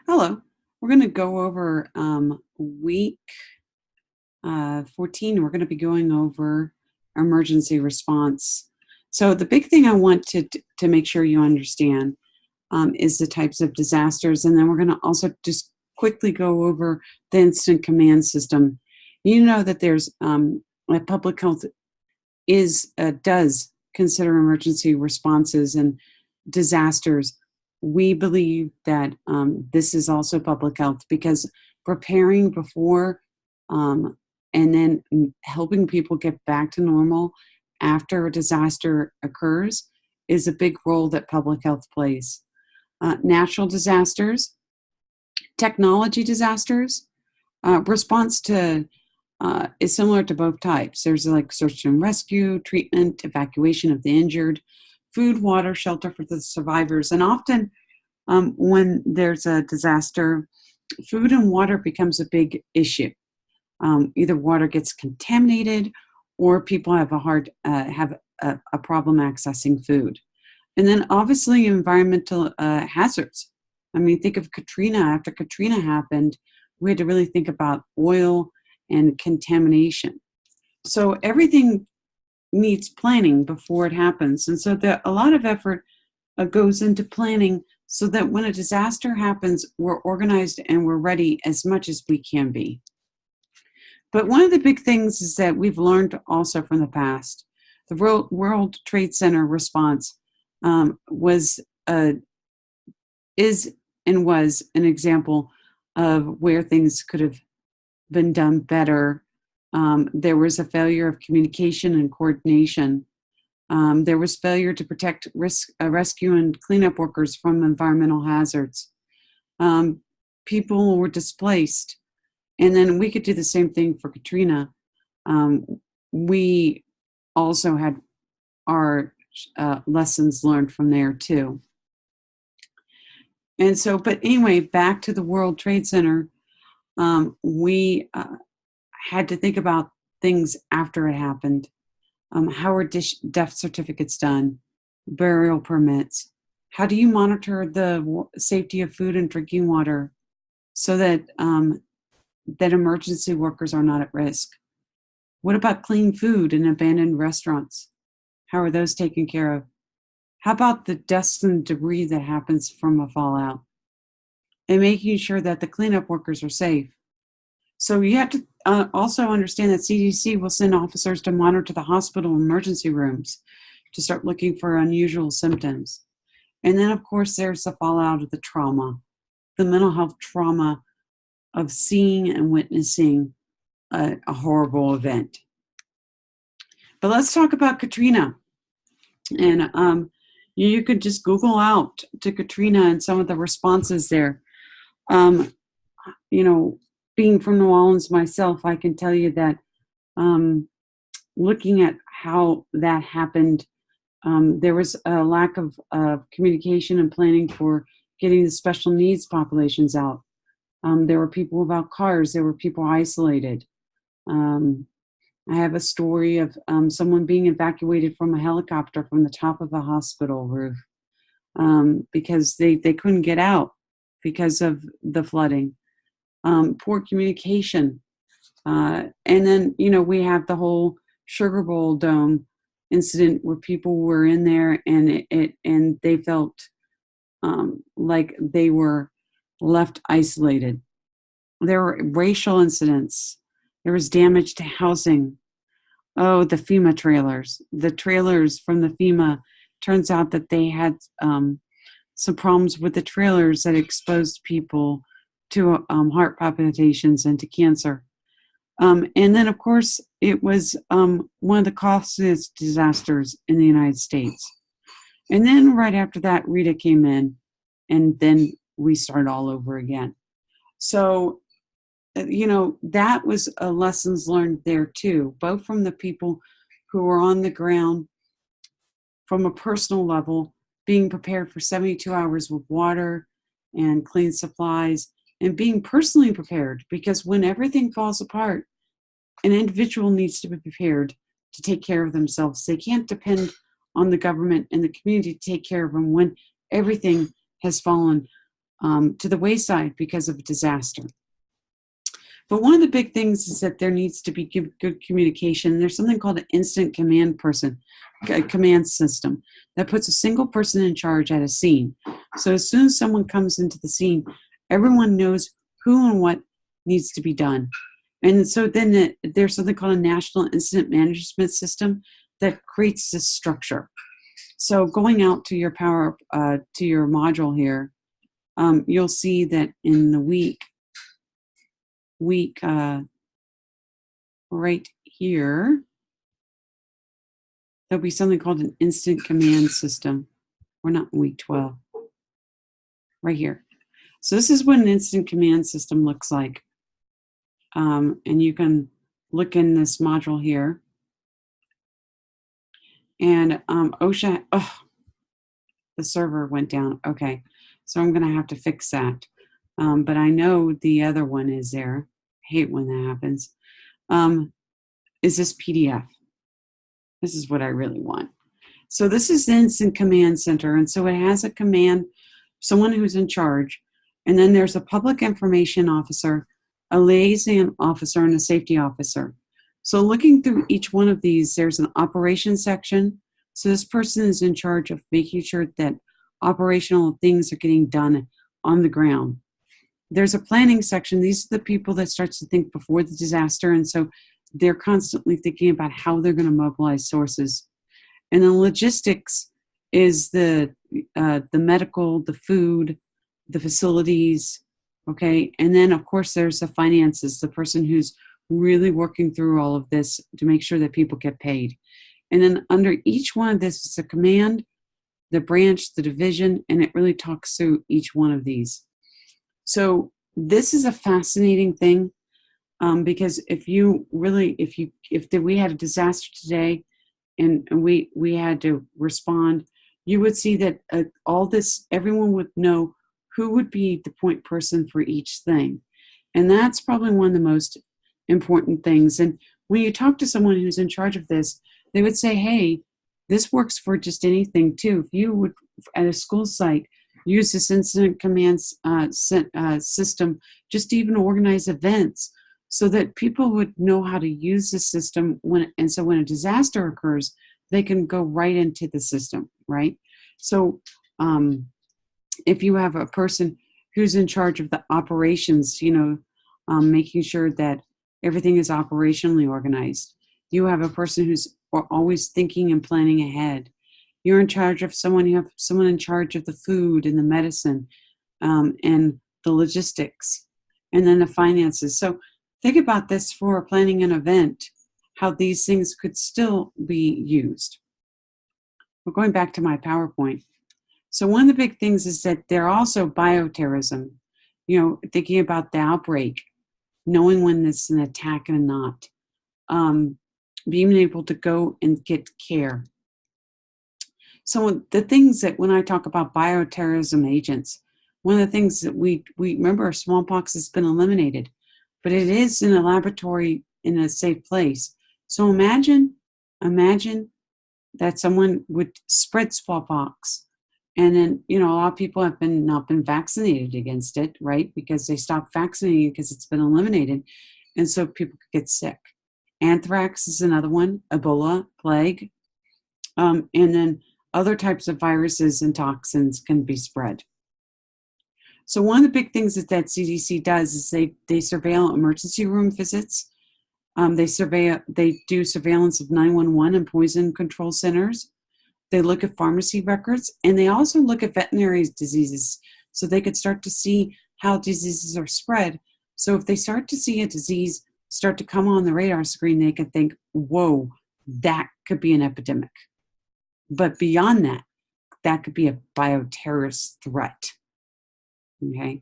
Hello. We're going to go over week 14. We're going to be going over emergency response. So, the big thing I want to make sure you understand is the types of disasters. And then we're going to also just quickly go over the instant command system. You know that there's like public health does consider emergency responses and disasters. We believe that this is also public health because preparing before and then helping people get back to normal after a disaster occurs is a big role that public health plays. Natural disasters, technology disasters, response to is similar to both types. There's like search and rescue, treatment, evacuation of the injured, food, water, shelter for the survivors. And often when there's a disaster, food and water becomes a big issue. Either water gets contaminated or people have a problem accessing food. And then obviously environmental hazards. I mean, think of Katrina. After Katrina happened, we had to really think about oil and contamination. So everything needs planning before it happens. And so a lot of effort goes into planning so that when a disaster happens, we're organized and we're ready as much as we can be. But one of the big things is that we've learned also from the past. The World Trade Center response is and was an example of where things could have been done better. There was a failure of communication and coordination. There was failure to protect rescue and cleanup workers from environmental hazards. People were displaced. And then we could do the same thing for Katrina. We also had our lessons learned from there too. And so, but anyway, back to the World Trade Center, we had to think about things after it happened. How are death certificates done? Burial permits? How do you monitor the safety of food and drinking water so that that emergency workers are not at risk? What about clean food in abandoned restaurants? How are those taken care of? How about the dust and debris that happens from a fallout? And making sure that the cleanup workers are safe. So you have to also understand that CDC will send officers to monitor the hospital emergency rooms to start looking for unusual symptoms. And then, of course, there's the fallout of the trauma, the mental health trauma of seeing and witnessing a horrible event. But let's talk about Katrina. And you could just Google out to Katrina and some of the responses there. Being from New Orleans myself, I can tell you that looking at how that happened, there was a lack of communication and planning for getting the special needs populations out. There were people without cars. There were people isolated. I have a story of someone being evacuated from a helicopter from the top of a hospital roof because they couldn't get out because of the flooding. Poor communication. And then, we have the whole Sugar Bowl dome incident where people were in there and they felt like they were left isolated. There were racial incidents. There was damage to housing. Oh, the FEMA trailers. The trailers from the FEMA, turns out that they had some problems with the trailers that exposed people to heart palpitations and to cancer. And then, of course, it was one of the costliest disasters in the United States. And then right after that, Rita came in, and then we started all over again. So, that was a lessons learned there too, both from the people who were on the ground from a personal level, being prepared for 72 hours with water and clean supplies, and being personally prepared, because when everything falls apart, an individual needs to be prepared to take care of themselves. They can't depend on the government and the community to take care of them when everything has fallen to the wayside because of disaster. But one of the big things is that there needs to be good communication. There's something called an instant command person, a command system that puts a single person in charge at a scene. So as soon as someone comes into the scene, everyone knows who and what needs to be done. And so then there's something called a national incident management system that creates this structure. So going out to your to your module here, you'll see that in the week right here, there'll be something called an instant command system. We're not in week 12. Right here. So this is what an instant command system looks like. And you can look in this module here. And OSHA, the server went down. Okay, so I'm going to have to fix that. But I know the other one is there. I hate when that happens. Is this PDF? This is what I really want. So this is the Instant Command Center. And so it has a command, someone who's in charge. And then there's a public information officer, a liaison officer, and a safety officer. So looking through each one of these, there's an operations section. So this person is in charge of making sure that operational things are getting done on the ground. There's a planning section. These are the people that starts to think before the disaster. And so they're constantly thinking about how they're going to mobilize sources. And then logistics is the medical, the food, the facilities, okay? And then, of course, there's the finances, the person who's really working through all of this to make sure that people get paid. And then under each one of this is a command, the branch, the division, and it really talks through each one of these. So this is a fascinating thing. Because if we had a disaster today and we had to respond, you would see that all this, everyone would know who would be the point person for each thing. And that's probably one of the most important things. And when you talk to someone who's in charge of this, they would say, hey, this works for just anything too. If you would, at a school site, use this incident command system, just to even organize events, so that people would know how to use the system so when a disaster occurs, they can go right into the system, right? So if you have a person who's in charge of the operations, making sure that everything is operationally organized. You have a person who's always thinking and planning ahead. You're in charge of you have someone in charge of the food and the medicine and the logistics and then the finances. So think about this for planning an event, how these things could still be used. We're going back to my PowerPoint. So one of the big things is that they're also bioterrorism, thinking about the outbreak, knowing when it's an attack and not, being able to go and get care. So the things that when I talk about bioterrorism agents, one of the things that we remember, smallpox has been eliminated, but it is in a laboratory in a safe place. So imagine that someone would spread smallpox, and then a lot of people have not been vaccinated against it, right? Because they stopped vaccinating because it's been eliminated, and so people could get sick. Anthrax is another one, Ebola, plague, and then other types of viruses and toxins can be spread. So one of the big things that CDC does is they surveil emergency room visits. They do surveillance of 911 and poison control centers. They look at pharmacy records, and they also look at veterinary diseases, so they could start to see how diseases are spread. So if they start to see a disease start to come on the radar screen, they could think, whoa, that could be an epidemic. But beyond that, that could be a bioterrorist threat. Okay.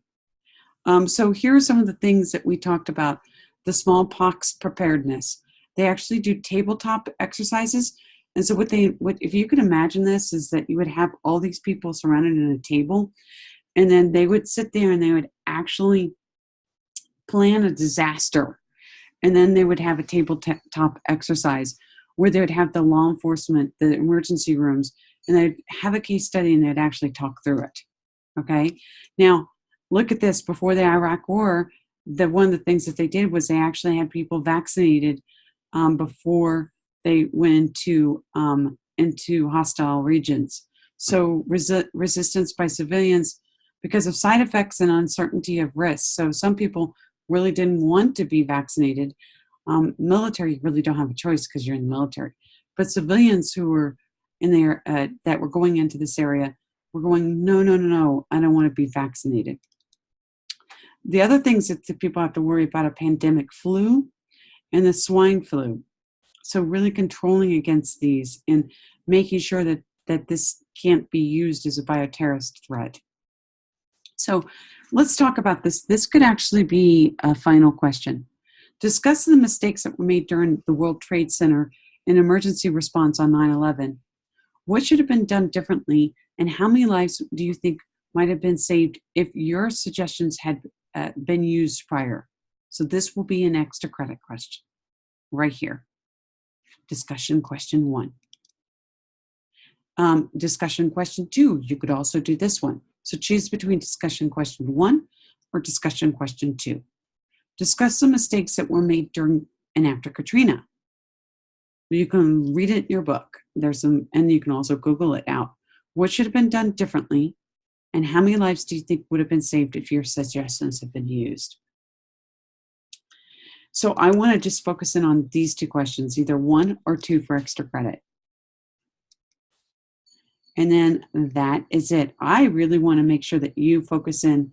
So here are some of the things that we talked about. The smallpox preparedness. They actually do tabletop exercises. And so if you can imagine this, is that you would have all these people surrounded in a table, and then they would sit there and they would actually plan a disaster. And then they would have a tabletop exercise where they would have the law enforcement, the emergency rooms, and they'd have a case study and they'd actually talk through it. Okay. Now, look at this, before the Iraq War, one of the things that they did was they actually had people vaccinated before they went into hostile regions. So resistance by civilians because of side effects and uncertainty of risk. So some people really didn't want to be vaccinated. Military, you really don't have a choice because you're in the military. But civilians who were in there that were going into this area were going, no, I don't want to be vaccinated. The other things that the people have to worry about are pandemic flu and the swine flu. So really controlling against these and making sure that this can't be used as a bioterrorist threat. So let's talk about this. This could actually be a final question. Discuss the mistakes that were made during the World Trade Center and emergency response on 9/11. What should have been done differently, and how many lives do you think might have been saved if your suggestions had been used prior? So this will be an extra credit question right here. Discussion question 1. Discussion question 2, you could also do this one. So choose between discussion question 1 or discussion question 2. Discuss the mistakes that were made during and after Katrina. You can read it in your book. And you can also Google it out. What should have been done differently, and how many lives do you think would have been saved if your suggestions had been used? So I want to just focus in on these 2 questions, either 1 or 2 for extra credit. And then that is it. I really want to make sure that you focus in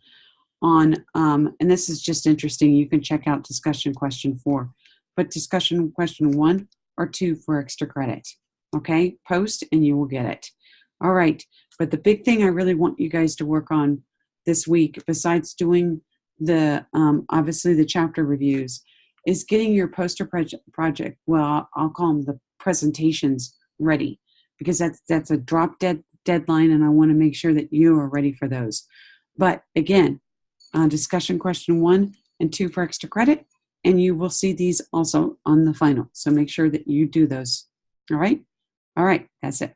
on, and this is just interesting, you can check out discussion question 4, but discussion question 1 or 2 for extra credit. Okay, post and you will get it. All right, but the big thing I really want you guys to work on this week, besides doing the, obviously the chapter reviews, is getting your poster project, well, I'll call them the presentations, ready, because that's a drop dead deadline, and I want to make sure that you are ready for those. But again, discussion question 1 and 2 for extra credit, and you will see these also on the final. So make sure that you do those. All right? All right, that's it.